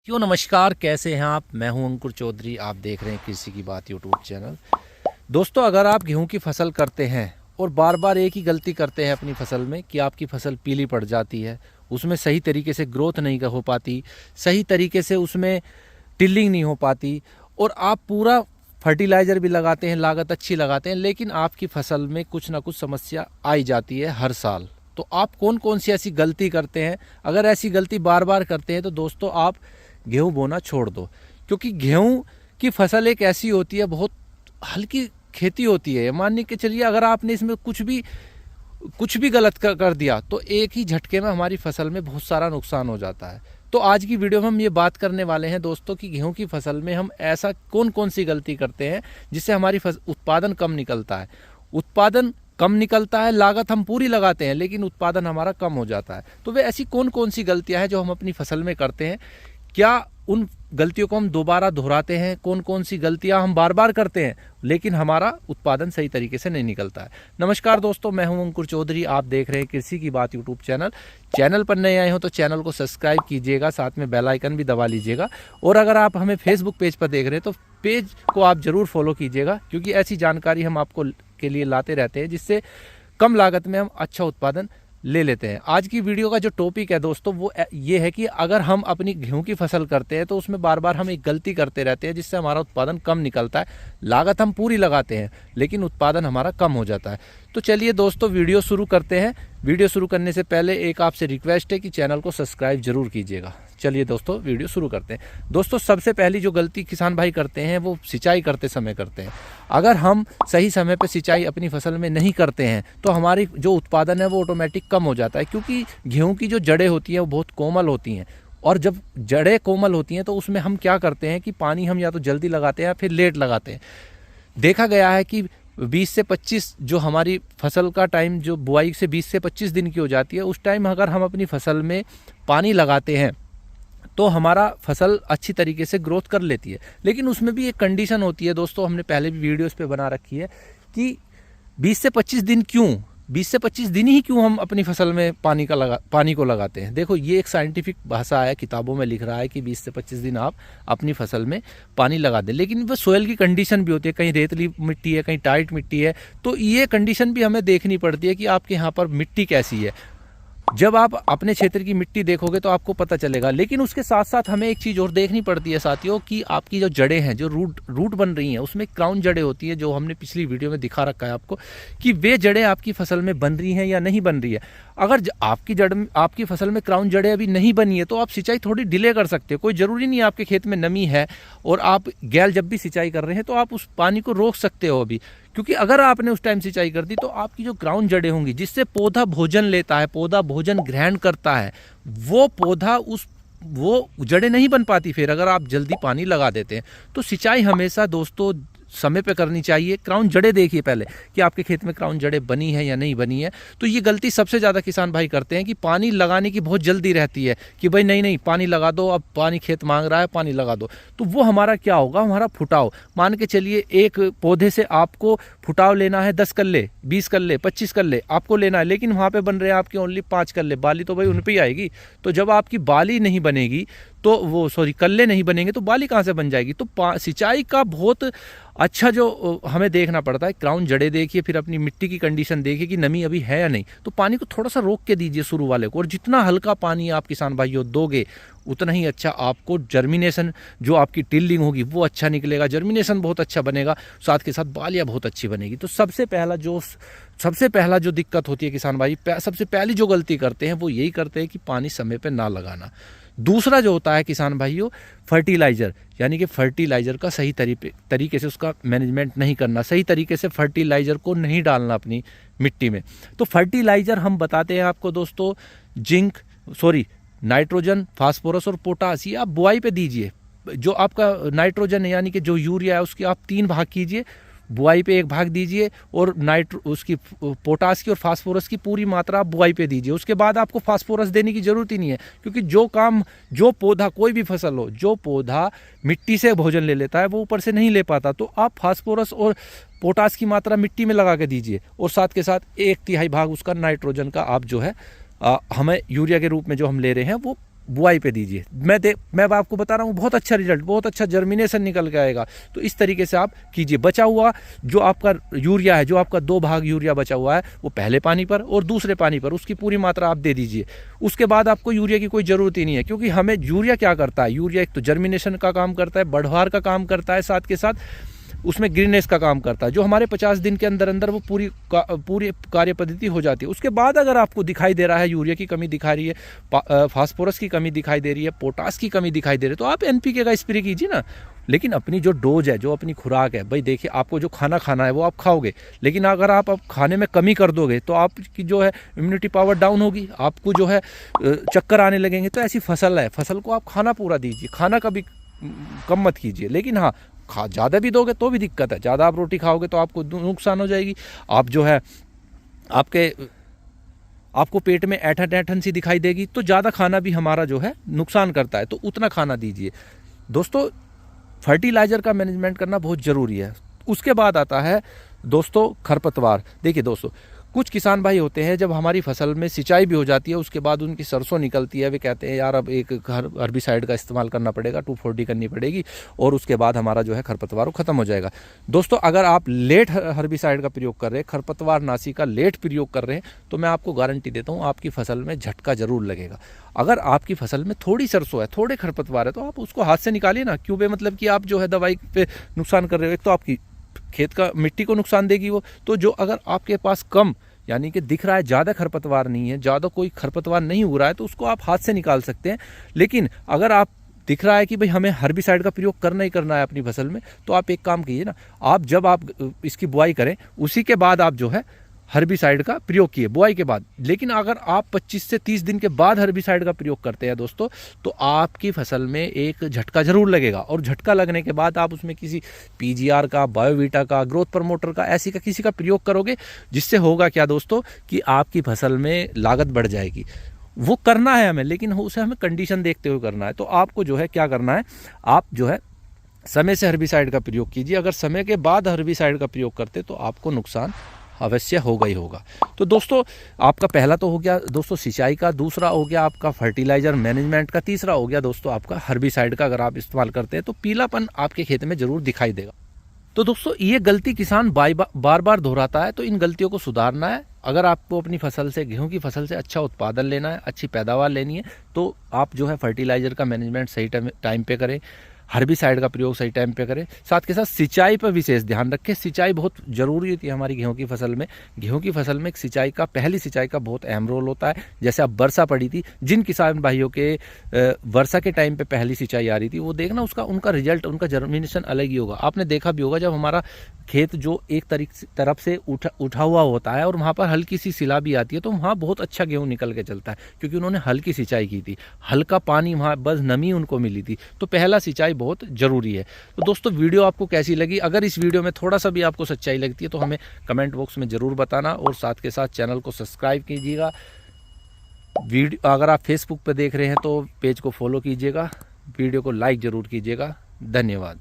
क्यों नमस्कार, कैसे हैं आप। मैं हूं अंकुर चौधरी। आप देख रहे हैं कृषि की बात यूट्यूब चैनल। दोस्तों, अगर आप गेहूं की फसल करते हैं और बार बार एक ही गलती करते हैं अपनी फसल में कि आपकी फसल पीली पड़ जाती है, उसमें सही तरीके से ग्रोथ नहीं हो पाती, सही तरीके से उसमें टिल्लिंग नहीं हो पाती, और आप पूरा फर्टिलाइज़र भी लगाते हैं, लागत अच्छी लगाते हैं, लेकिन आपकी फसल में कुछ ना कुछ समस्या आई जाती है हर साल। तो आप कौन कौन सी ऐसी गलती करते हैं? अगर ऐसी गलती बार बार करते हैं तो दोस्तों आप गेहूं बोना छोड़ दो। क्योंकि गेहूं की फसल एक ऐसी होती है, बहुत हल्की खेती होती है। मान के चलिए, अगर आपने इसमें कुछ भी गलत कर दिया तो एक ही झटके में हमारी फसल में बहुत सारा नुकसान हो जाता है। तो आज की वीडियो में हम ये बात करने वाले हैं दोस्तों कि गेहूं की फसल में हम ऐसा कौन कौन सी गलती करते हैं जिससे हमारी उत्पादन कम निकलता है। उत्पादन कम निकलता है, लागत हम पूरी लगाते हैं लेकिन उत्पादन हमारा कम हो जाता है। तो वे ऐसी कौन कौन सी गलतियां हैं जो हम अपनी फसल में करते हैं? क्या उन गलतियों को हम दोबारा दोहराते हैं? कौन कौन सी गलतियां हम बार बार करते हैं लेकिन हमारा उत्पादन सही तरीके से नहीं निकलता है? नमस्कार दोस्तों, मैं हूं अंकुर चौधरी। आप देख रहे हैं कृषि की बात यूट्यूब चैनल। चैनल पर नए आए हो तो चैनल को सब्सक्राइब कीजिएगा, साथ में बेल आइकन भी दबा लीजिएगा। और अगर आप हमें फेसबुक पेज पर देख रहे हैं तो पेज को आप जरूर फॉलो कीजिएगा, क्योंकि ऐसी जानकारी हम आपको के लिए लाते रहते हैं जिससे कम लागत में हम अच्छा उत्पादन ले लेते हैं। आज की वीडियो का जो टॉपिक है दोस्तों वो ये है कि अगर हम अपनी गेहूं की फसल करते हैं तो उसमें बार बार हम एक गलती करते रहते हैं जिससे हमारा उत्पादन कम निकलता है। लागत हम पूरी लगाते हैं लेकिन उत्पादन हमारा कम हो जाता है। तो चलिए दोस्तों, वीडियो शुरू करते हैं। वीडियो शुरू करने से पहले एक आपसे रिक्वेस्ट है कि चैनल को सब्सक्राइब जरूर कीजिएगा। चलिए दोस्तों, वीडियो शुरू करते हैं। दोस्तों, सबसे पहली जो गलती किसान भाई करते हैं वो सिंचाई करते समय करते हैं। अगर हम सही समय पर सिंचाई अपनी फसल में नहीं करते हैं तो हमारी जो उत्पादन है वो ऑटोमेटिक कम हो जाता है, क्योंकि गेहूं की जो जड़ें होती हैं वो बहुत कोमल होती हैं। और जब जड़ें कोमल होती हैं तो उसमें हम क्या करते हैं कि पानी हम या तो जल्दी लगाते हैं या फिर लेट लगाते हैं। देखा गया है कि 20 से 25 जो हमारी फसल का टाइम, जो बुआई से 20 से 25 दिन की हो जाती है, उस टाइम अगर हम अपनी फसल में पानी लगाते हैं तो हमारा फसल अच्छी तरीके से ग्रोथ कर लेती है। लेकिन उसमें भी एक कंडीशन होती है दोस्तों, हमने पहले भी वीडियो इस पे बना रखी है कि 20 से 25 दिन क्यों, 20 से 25 दिन ही क्यों हम अपनी फसल में पानी को लगाते हैं। देखो, ये एक साइंटिफिक भाषा है, किताबों में लिख रहा है कि 20 से 25 दिन आप अपनी फसल में पानी लगा दें। लेकिन वो सोयल की कंडीशन भी होती है, कहीं रेतली मिट्टी है, कहीं टाइट मिट्टी है, तो ये कंडीशन भी हमें देखनी पड़ती है कि आपके यहाँ पर मिट्टी कैसी है। जब आप अपने क्षेत्र की मिट्टी देखोगे तो आपको पता चलेगा। लेकिन उसके साथ साथ हमें एक चीज़ और देखनी पड़ती है साथियों, कि आपकी जो जड़ें हैं, जो रूट बन रही हैं, उसमें क्राउन जड़ें होती है, जो हमने पिछली वीडियो में दिखा रखा है आपको, कि वे जड़ें आपकी फसल में बन रही हैं या नहीं बन रही है। अगर आपकी फसल में क्राउन जड़ें अभी नहीं बनी है तो आप सिंचाई थोड़ी डिले कर सकते हो। कोई ज़रूरी नहीं है, आपके खेत में नमी है और आप गैल जब भी सिंचाई कर रहे हैं तो आप उस पानी को रोक सकते हो अभी। क्योंकि अगर आपने उस टाइम सिंचाई कर दी तो आपकी जो ग्राउंड जड़ें होंगी, जिससे पौधा भोजन लेता है, पौधा भोजन ग्रहण करता है, वो जड़ें नहीं बन पाती फिर अगर आप जल्दी पानी लगा देते हैं। तो सिंचाई हमेशा दोस्तों समय पे करनी चाहिए। क्राउन जड़ें देखिए पहले कि आपके खेत में क्राउन जड़ें बनी है या नहीं बनी है। तो ये गलती सबसे ज़्यादा किसान भाई करते हैं कि पानी लगाने की बहुत जल्दी रहती है कि भाई नहीं पानी लगा दो, अब पानी खेत मांग रहा है, पानी लगा दो। तो वो हमारा क्या होगा, हमारा फुटाव। मान के चलिए एक पौधे से आपको फुटाव लेना है 10 कल्ले, 20 कल्ले, 25 कल्ले आपको लेना है, लेकिन वहाँ पर बन रहे हैं आपके ओनली 5 कल्ले। बाली तो भाई उन पर ही आएगी। तो जब आपकी बाली नहीं बनेगी तो कल्ले नहीं बनेंगे तो बाली कहाँ से बन जाएगी? तो सिंचाई का बहुत अच्छा जो हमें देखना पड़ता है, क्राउन जड़ें देखिए, फिर अपनी मिट्टी की कंडीशन देखिए कि नमी अभी है या नहीं। तो पानी को थोड़ा सा रोक के दीजिए शुरू वाले को, और जितना हल्का पानी आप किसान भाइयों दोगे उतना ही अच्छा आपको जर्मिनेशन, जो आपकी टिल्लिंग होगी वो अच्छा निकलेगा, जर्मिनेशन बहुत अच्छा बनेगा, साथ के साथ बालियाँ बहुत अच्छी बनेगी। तो सबसे पहला जो दिक्कत होती है किसान भाई, सबसे पहली जो गलती करते हैं वो यही करते हैं कि पानी समय पर ना लगाना। दूसरा जो होता है किसान भाइयों, फर्टिलाइज़र, यानी कि फर्टिलाइज़र का सही तरीके से उसका मैनेजमेंट नहीं करना, सही तरीके से फर्टिलाइज़र को नहीं डालना अपनी मिट्टी में। तो फर्टिलाइज़र हम बताते हैं आपको दोस्तों, नाइट्रोजन, फास्फोरस और पोटास, ये आप बुआई पे दीजिए। जो आपका नाइट्रोजन है यानी कि जो यूरिया है उसके आप 3 भाग कीजिए, बुआई पे 1 भाग दीजिए, और उसकी पोटास की और फास्फोरस की पूरी मात्रा आप बुआई पे दीजिए। उसके बाद आपको फास्फोरस देने की ज़रूरत ही नहीं है, क्योंकि जो पौधा, कोई भी फसल हो, जो पौधा मिट्टी से भोजन ले लेता है वो ऊपर से नहीं ले पाता। तो आप फास्फोरस और पोटास की मात्रा मिट्टी में लगा के दीजिए, और साथ के साथ 1/3 भाग उसका नाइट्रोजन का आप जो है हमें यूरिया के रूप में जो हम ले रहे हैं वो बुआई पे दीजिए। मैं आपको बता रहा हूँ बहुत अच्छा रिजल्ट, बहुत अच्छा जर्मिनेशन निकल के आएगा। तो इस तरीके से आप कीजिए। बचा हुआ जो आपका यूरिया है, जो आपका 2 भाग यूरिया बचा हुआ है, वो पहले पानी पर और दूसरे पानी पर उसकी पूरी मात्रा आप दे दीजिए। उसके बाद आपको यूरिया की कोई ज़रूरत ही नहीं है, क्योंकि हमें यूरिया क्या करता है, यूरिया एक तो जर्मिनेशन का काम करता है, बढ़वार का काम करता है, साथ के साथ उसमें ग्रीनेस का काम करता है, जो हमारे 50 दिन के अंदर अंदर वो पूरी कार्य पद्धति हो जाती है। उसके बाद अगर आपको दिखाई दे रहा है यूरिया की कमी दिखा रही है, फास्फोरस की कमी दिखाई दे रही है, पोटास की कमी दिखाई दे रही है, तो आप NPK का स्प्रे कीजिए ना। लेकिन अपनी जो डोज है, जो अपनी खुराक है, भाई देखिए आपको जो खाना खाना है वो आप खाओगे, लेकिन अगर आप अब खाने में कमी कर दोगे तो आपकी जो है इम्यूनिटी पावर डाउन होगी, आपको जो है चक्कर आने लगेंगे। तो ऐसी फसल है, फसल को आप खाना पूरा दीजिए, खाना कभी कम मत कीजिए। लेकिन हाँ, ज़्यादा भी दोगे तो भी दिक्कत है, ज़्यादा आप रोटी खाओगे तो आपको नुकसान हो जाएगी। आप जो है आपको पेट में ऐठन ऐठन सी दिखाई देगी, तो ज़्यादा खाना भी हमारा जो है नुकसान करता है, तो उतना खाना दीजिए। दोस्तों, फर्टिलाइज़र का मैनेजमेंट करना बहुत ज़रूरी है। उसके बाद आता है दोस्तों खरपतवार। देखिए दोस्तों, कुछ किसान भाई होते हैं, जब हमारी फसल में सिंचाई भी हो जाती है, उसके बाद उनकी सरसों निकलती है, वे कहते हैं यार अब एक हर्बिसाइड का इस्तेमाल करना पड़ेगा, 2,4-D करनी पड़ेगी, और उसके बाद हमारा जो है खरपतवार ख़त्म हो जाएगा। दोस्तों, अगर आप लेट हर्बिसाइड का प्रयोग कर रहे हैं, खरपतवार नाशी का लेट प्रयोग कर रहे हैं, तो मैं आपको गारंटी देता हूँ आपकी फसल में झटका ज़रूर लगेगा। अगर आपकी फसल में थोड़ी सरसों है, थोड़े खरपतवार है, तो आप उसको हाथ से निकालिए ना। क्यों मतलब कि आप जो है दवाई पे नुकसान कर रहे हो। एक तो आपकी खेत का मिट्टी को नुकसान देगी वो, तो जो अगर आपके पास कम यानी कि दिख रहा है ज़्यादा खरपतवार नहीं है, ज़्यादा कोई खरपतवार नहीं हो रहा है, तो उसको आप हाथ से निकाल सकते हैं। लेकिन अगर आप दिख रहा है कि भाई हमें हर्बिसाइड का प्रयोग करना ही करना है अपनी फसल में, तो आप एक काम कीजिए ना, आप जब आप इसकी बुआई करें उसी के बाद आप जो है हर्बिसाइड का प्रयोग किए, बुआई के बाद। लेकिन अगर आप 25 से 30 दिन के बाद हर्बिसाइड का प्रयोग करते हैं दोस्तों, तो आपकी फसल में एक झटका जरूर लगेगा। और झटका लगने के बाद आप उसमें किसी PGR का, बायोवीटा का, ग्रोथ प्रमोटर का, ऐसी का किसी का प्रयोग करोगे, जिससे होगा क्या दोस्तों कि आपकी फसल में लागत बढ़ जाएगी। वो करना है हमें, लेकिन उसे हमें कंडीशन देखते हुए करना है। तो आपको जो है क्या करना है, आप जो है समय से हर्बिसाइड का प्रयोग कीजिए। अगर समय के बाद हर्बिसाइड का प्रयोग करते तो आपको नुकसान अवश्य होगा ही होगा। तो दोस्तों, आपका पहला तो हो गया दोस्तों सिंचाई का, दूसरा हो गया आपका फर्टिलाइजर मैनेजमेंट का, तीसरा हो गया दोस्तों आपका हर्बिसाइड का। अगर आप इस्तेमाल करते हैं तो पीलापन आपके खेत में जरूर दिखाई देगा। तो दोस्तों, ये गलती किसान बार बार दोहराता है, तो इन गलतियों को सुधारना है। अगर आपको अपनी फसल से, गेहूं की फसल से अच्छा उत्पादन लेना है, अच्छी पैदावार लेनी है, तो आप जो है फर्टिलाइजर का मैनेजमेंट सही टाइम पे करें, हर्बिसाइड का प्रयोग सही टाइम पे करें। साथ के साथ सिंचाई पर विशेष ध्यान रखें। सिंचाई बहुत ज़रूरी होती है हमारी गेहूं की फसल में। गेहूं की फसल में सिंचाई का, पहली सिंचाई का बहुत अहम रोल होता है। जैसे अब वर्षा पड़ी थी, जिन किसान भाइयों के वर्षा के टाइम पे पहली सिंचाई आ रही थी, वो देखना उनका रिजल्ट, उनका जर्मिनेशन अलग ही होगा। आपने देखा भी होगा, जब हमारा खेत जो एक तरफ से उठा हुआ होता है और वहाँ पर हल्की सी सिला भी आती है, तो वहाँ बहुत अच्छा गेहूँ निकल के चलता है, क्योंकि उन्होंने हल्की सिंचाई की थी, हल्का पानी वहाँ बस नमी उनको मिली थी। तो पहला सिंचाई बहुत ज़रूरी है। तो दोस्तों, वीडियो आपको कैसी लगी? अगर इस वीडियो में थोड़ा सा भी आपको सच्चाई लगती है तो हमें कमेंट बॉक्स में ज़रूर बताना, और साथ के साथ चैनल को सब्सक्राइब कीजिएगा। वीडियो अगर आप फेसबुक पर देख रहे हैं तो पेज को फॉलो कीजिएगा, वीडियो को लाइक ज़रूर कीजिएगा। धन्यवाद।